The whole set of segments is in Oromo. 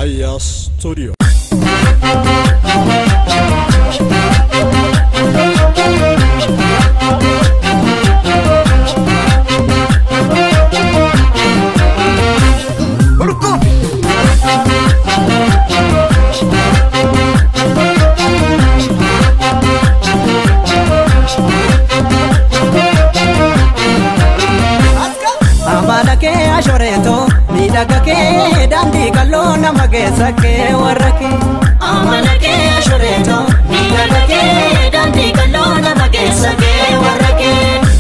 Aya Studio. Dagake dandi kalona magesa ke warake amalake ashoreto dagake dandi kalona magesa ke warake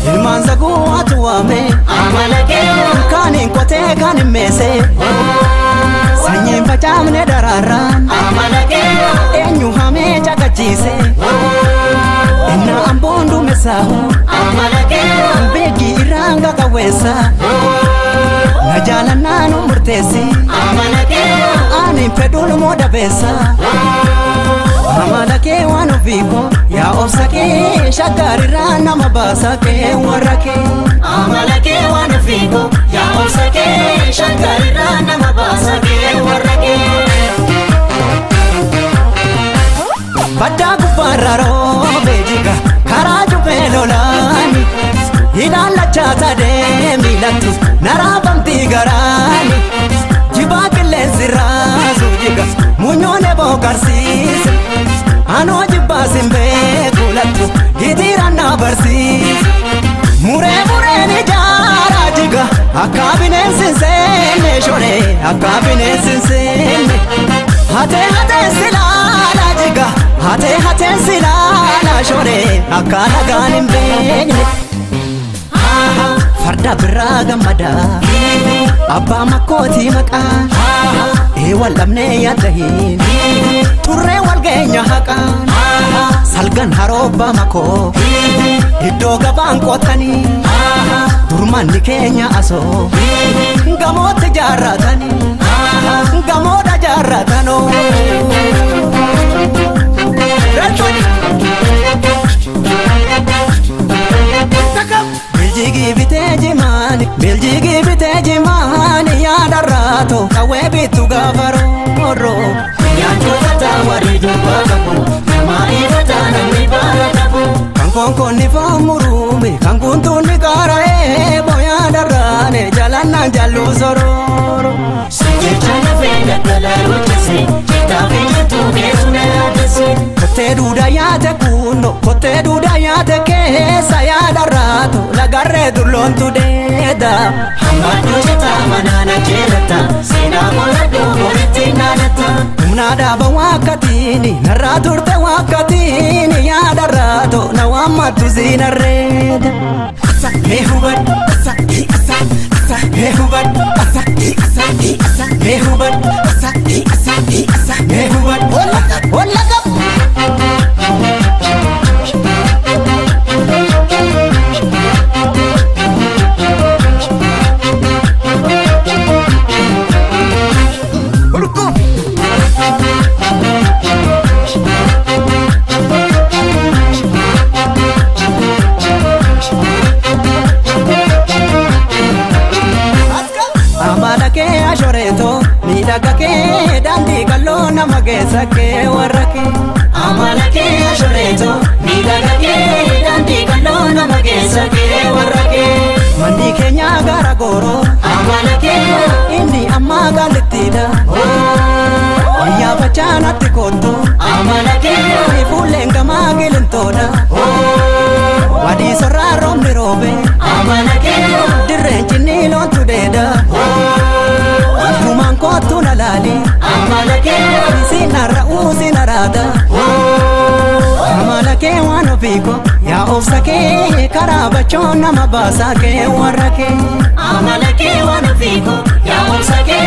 ilmanza ku atuame amalake kani kote kani mese sanye pachamne dararan amalake enyu hame chakachise ina ambondu mesahu amalake begi iranga kawesa Najalana no murtesi amalake ani pedul moda besa amalake wanu viko ya ofsake shakarira na mabasa ke warake amalake wanu viko ya ofsake shakarira na mabasa ke warake badda kupararo bejiga karaju pelolani Inala chata de milatu narabamti garani jibakile zirazu jiga munyone bokarsis ano jibasimbe kulatu gidirana barsis mure ni jara jiga akabine sinsene shore akabine sinsene hate silala jiga hate silala shore akala ganim begne Farda biraga mada Abba makoti maka walamne yadahin Turre walgenya haka Salgan haroba mako Iddo gaban kotani Durman ni Kenya aso Gamot jaratani Gamoda jaratano Biljigi biteji mani ya darato kawe bitu gavaro ya chota waridu bagabu mai fatana mi barakabu kankonko ni famurumbi kankuntu ni karae boya darane jalana jalu sororo suje chana fenda kalaru chase kita fenda tu mesuna adase kote duda ya te kuno kote duda ya te kesa ya darato lagarre dulontu deda hamadu chata manana jelata sina moladu moritina nata Nada ba wakatini naraturte wakatini ya darato na wamatu zina reda asa mehubat asa mehubat asa mehubat asa mehubat wala kap Dagake dandi kalona magesa ke warake amalake ashoreto dagake dandi kalona magesa ke warake mandi Kenya garagoro amalake inni amma galitida ya bachana tikoto amalake ifulenga magilentoda wadi soraro mirobe amalake direnchi nilo tudeda Tuman kotu nalali amalake sinara usinarada amalake wanopiko ya ofsake karabachona mabasa ke warake amalake wanopiko ya ofsake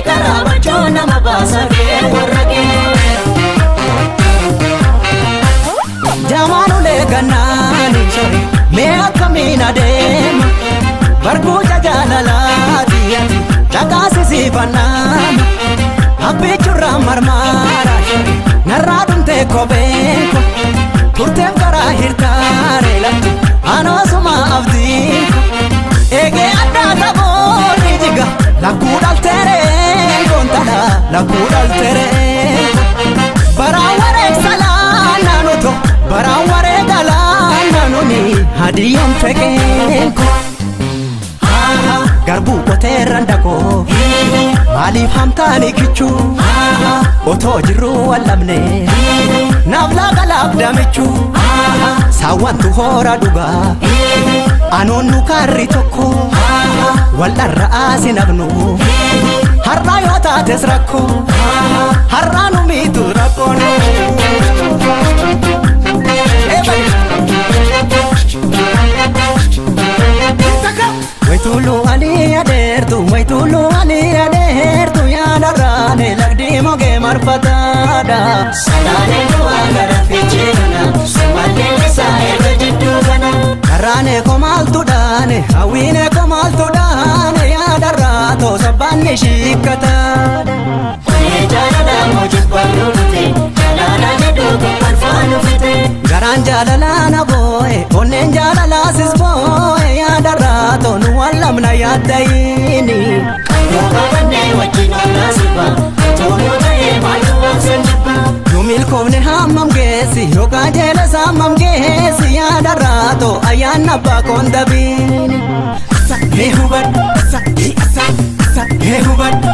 karabachona mabasa ke warake jamanu le ganani shori me akamina dem barguja jalalati Chakasi sifanama Happy churra marmara Narradum te kobeko Kurtem kara hirtare latu Ano suma avdiko Ege adda tabori jiga Lakudal tere kontala lakkuu dhalteree baraan waree salaan naannoto baraan waree galaan naannoni hadiyyaan feqeenko garbuu qoteerran dhaqoo maaliif hamtaani kichuu otoo jirruu wallamne naaf laaqalaaf damichuu saawwantu hoora dhugaa anoonnu kaarri tokko waldharra aasi nafnu har'aa yoo taates rakkoo har'aa nu miitu rakkoon Waitulu ali adeertu yaadarraane lagdii mogee marfataadha Salaanee du'aa gara fiicheerana sumallee isaa erga jidduu kana Karraanee komaaltuudhaane hawwiinee komaaltuudhaane yaadarraa too sabbaanni shiikkataadha Onee jaalalaa moojibbarruu dhute jaalala jedhuu gommalfaanu fite Garaan jaalalaa na boo'e onneen jaalalaasis boo'e yaadarraa too nu wallamna yaaddayini Yooka bannee wajjin onnaasiba toonuu ta'ee maaltu waamsan jibba Nu milkoofne hammam geessi yookaan jeeles hammam geessi yaadarraa too ayyaanna abbaa koon dabiini Asa hee hubadhu